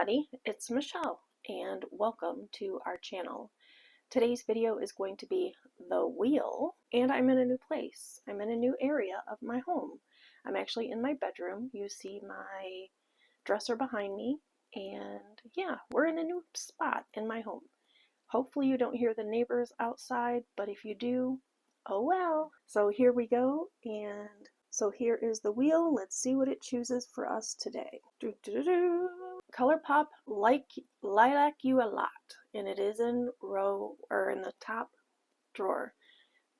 everybody, it's Michelle and welcome to our channel. Today's video is going to be the wheel, and I'm in a new place. I'm in a new area of my home. I'm actually in my bedroom. You see my dresser behind me, and yeah, we're in a new spot in my home. Hopefully you don't hear the neighbors outside, but if you do, oh well. So here we go, and so here is the wheel. Let's see what it chooses for us today. ColourPop Lilac You a Lot, and it is in the top drawer.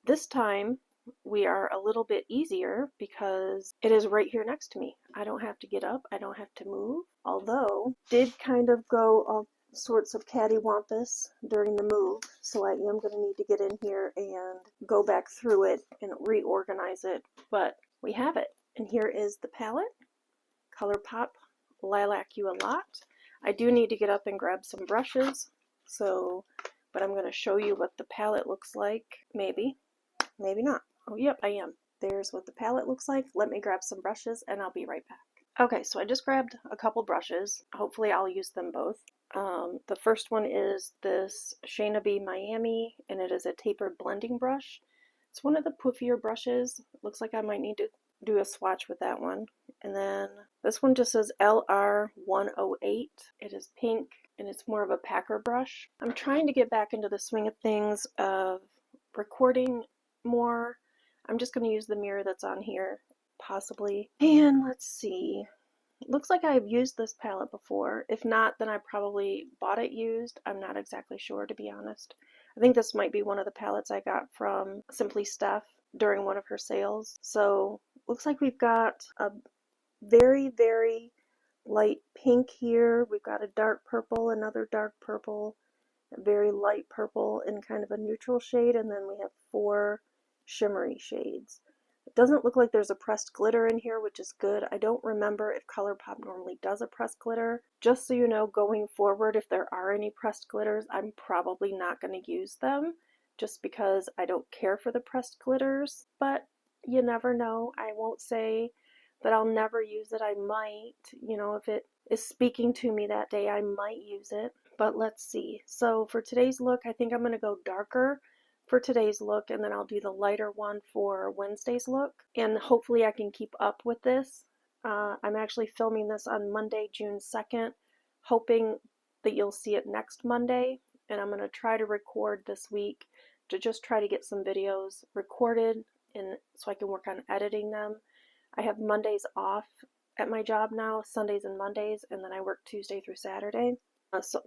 This time we are a little bit easier because it is right here next to me. I don't have to get up, I don't have to move, although did kind of go all sorts of cattywampus during the move, so I am going to need to get in here and go back through it and reorganize it, but we have it. And here is the palette, ColourPop Lilac You a Lot. I do need to get up and grab some brushes, but I'm going to show you what the palette looks like. Maybe not. Oh, yep, I am. There's what the palette looks like. Let me grab some brushes and I'll be right back. Okay, so I just grabbed a couple brushes. Hopefully I'll use them both. The first one is this Shayna B Miami, and it is a tapered blending brush. It's one of the poofier brushes. It looks like I might need to do a swatch with that one. And then this one just says LR108. It is pink and it's more of a packer brush. I'm trying to get back into the swing of things of recording more. I'm just going to use the mirror that's on here, possibly. And let's see. It looks like I've used this palette before. If not, then I probably bought it used. I'm not exactly sure, to be honest. I think this might be one of the palettes I got from Simply Steph during one of her sales. So looks like we've got a very, very light pink here. We've got a dark purple, another dark purple, a very light purple, and kind of a neutral shade, and then we have 4 shimmery shades. It doesn't look like there's a pressed glitter in here, which is good. I don't remember if ColourPop normally does a pressed glitter. Just so you know, going forward, if there are any pressed glitters, I'm probably not going to use them just because I don't care for the pressed glitters, but you never know. I won't say that I'll never use it. I might, if it is speaking to me that day, I might use it, but let's see. So for today's look, I think I'm going to go darker for today's look, and then I'll do the lighter one for Wednesday's look, and hopefully I can keep up with this. I'm actually filming this on Monday, June 2nd, hoping that you'll see it next Monday, and I'm going to try to record this week to just try to get some videos recorded and so I can work on editing them. I have Mondays off at my job now, Sundays and Mondays, and then I work Tuesday through Saturday.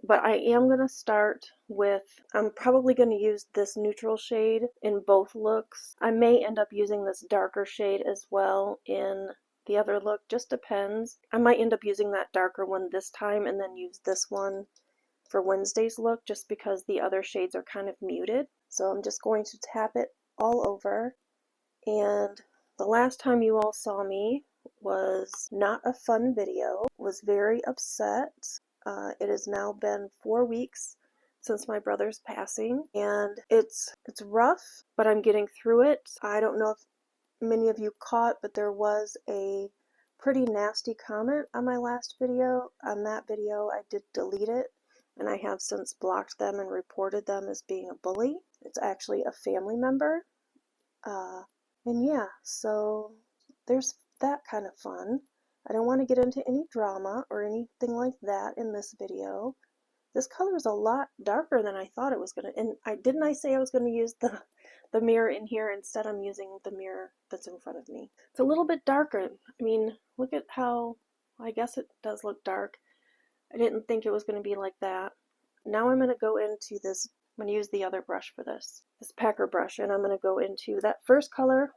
But I am going to start with, I'm probably going to use this neutral shade in both looks. I may end up using this darker shade as well in the other look, just depends. I might end up using that darker one this time and then use this one for Wednesday's look just because the other shades are kind of muted. So I'm just going to tap it all over, and the last time you all saw me was not a fun video, was very upset. It has now been 4 weeks since my brother's passing, and it's rough, but I'm getting through it. I don't know if many of you caught, but there was a pretty nasty comment on my last video. On that video, I did delete it, and I have since blocked them and reported them as being a bully. It's actually a family member. And yeah, so there's that kind of fun. I don't want to get into any drama or anything like that in this video. This color is a lot darker than I thought it was going to. And didn't I say I was going to use the mirror in here? Instead, I'm using the mirror that's in front of me. It's a little bit darker. I mean, look at how, I guess it does look dark. I didn't think it was going to be like that. Now I'm going to go into this. I'm going to use the other brush for this packer brush, and I'm going to go into that first color.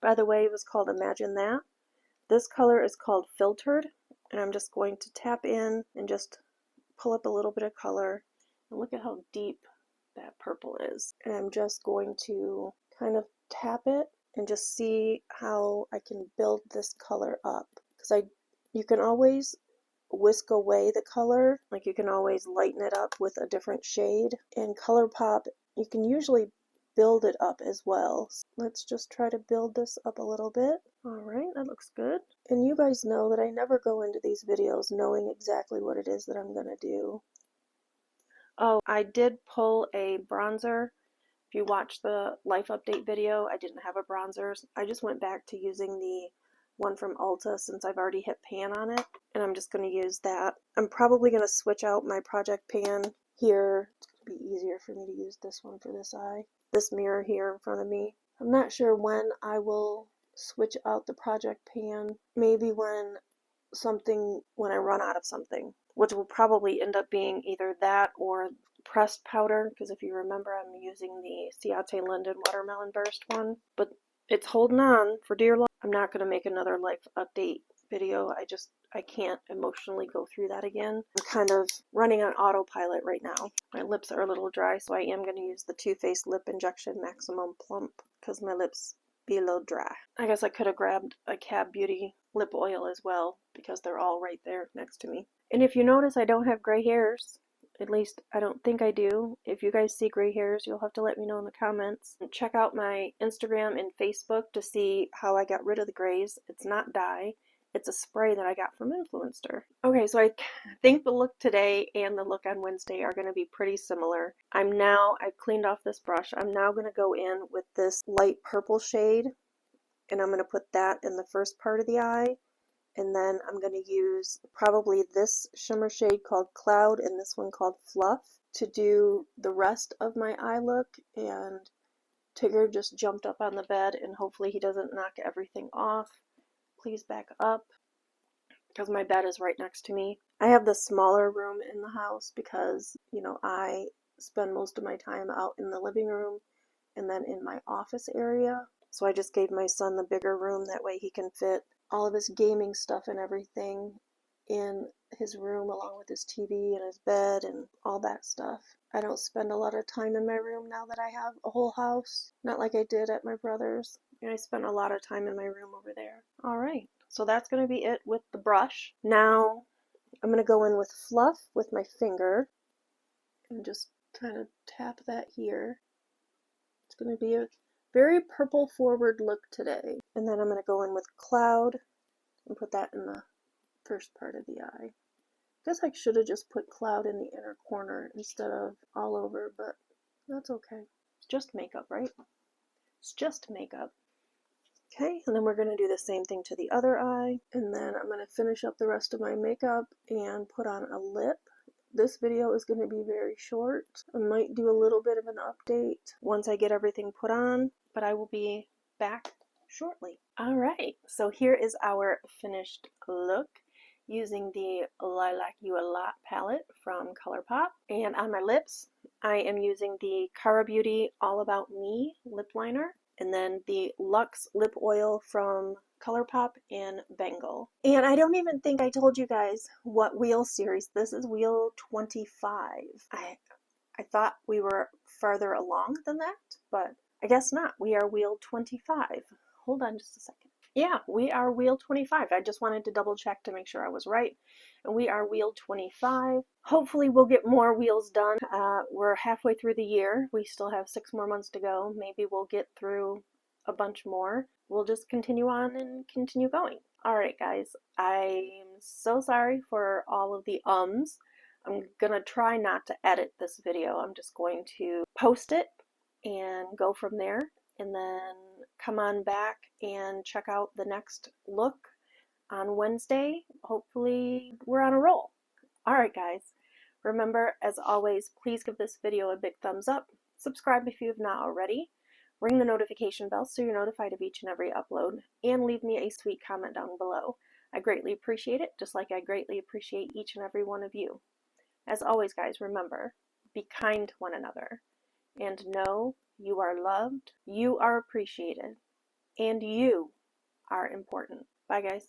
By the way, it was called Imagine That. This color is called Filtered, and I'm just going to tap in and just pull up a little bit of color. And look at how deep that purple is. And I'm just going to kind of tap it and just see how I can build this color up. Because you can always whisk away the color, like you can always lighten it up with a different shade. In ColourPop, you can usually build it up as well. So let's just try to build this up a little bit. Alright, that looks good. And you guys know that I never go into these videos knowing exactly what it is that I'm going to do. Oh, I did pull a bronzer. If you watch the life update video, I didn't have a bronzer. I just went back to using the one from Ulta since I've already hit pan on it, and I'm just going to use that. I'm probably going to switch out my project pan here. It's going to be easier for me to use this one for this eye. This mirror here in front of me. I'm not sure when I will switch out the project pan. Maybe when I run out of something, which will probably end up being either that or pressed powder, because if you remember, I'm using the Ciate Linden Watermelon Burst one, but it's holding on for dear life. I'm not going to make another life update video. I can't emotionally go through that again. I'm kind of running on autopilot right now. My lips are a little dry, so I am going to use the Too Faced Lip Injection Maximum Plump because my lips be a little dry. I guess I could have grabbed a Cab Beauty lip oil as well because they're all right there next to me. And if you notice, I don't have gray hairs. At least I don't think I do. If you guys see gray hairs, you'll have to let me know in the comments. And check out my Instagram and Facebook to see how I got rid of the grays. It's not dye. It's a spray that I got from Influencer. Okay, so I think the look today and the look on Wednesday are going to be pretty similar. I've cleaned off this brush. I'm now going to go in with this light purple shade, and I'm going to put that in the first part of the eye. And then I'm going to use probably this shimmer shade called Cloud and this one called Fluff to do the rest of my eye look. And Tigger just jumped up on the bed, and hopefully he doesn't knock everything off. Please back up because my bed is right next to me. I have the smaller room in the house because, you know, I spend most of my time out in the living room and then in my office area. So I just gave my son the bigger room, that way he can fit all of his gaming stuff and everything in his room along with his TV and his bed and all that stuff. I don't spend a lot of time in my room now that I have a whole house, not like I did at my brother's. And I spent a lot of time in my room over there. Alright, so that's going to be it with the brush. Now I'm going to go in with Fluff with my finger and just kind of tap that here. It's going to be a very purple forward look today. And then I'm going to go in with Cloud and put that in the first part of the eye. I guess I should have just put Cloud in the inner corner instead of all over, but that's okay. It's just makeup, right? It's just makeup. Okay, and then we're going to do the same thing to the other eye. And then I'm going to finish up the rest of my makeup and put on a lip. This video is going to be very short. I might do a little bit of an update once I get everything put on, but I will be back shortly. Alright, so here is our finished look using the Lilac You A Lot palette from ColourPop. And on my lips, I am using the Cara Beauty All About Me lip liner, and then the Luxe lip oil from ColourPop in Bengal. And I don't even think I told you guys what wheel series. This is wheel 25. I thought we were farther along than that, but I guess not. We are wheel 25. Hold on just a second. Yeah, we are wheel 25. I just wanted to double check to make sure I was right. And we are wheel 25. Hopefully we'll get more wheels done. We're halfway through the year. We still have 6 more months to go. Maybe we'll get through a bunch more. We'll just continue on and continue going. Alright guys, I'm so sorry for all of the ums. I'm gonna try not to edit this video. I'm just going to post it and go from there, and then come on back and check out the next look on Wednesday. Hopefully we're on a roll. Alright guys, remember, as always, please give this video a big thumbs up, subscribe if you have not already, ring the notification bell so you're notified of each and every upload, and leave me a sweet comment down below. I greatly appreciate it, just like I greatly appreciate each and every one of you. As always guys, remember, be kind to one another, and know you are loved, you are appreciated, and you are important. Bye guys.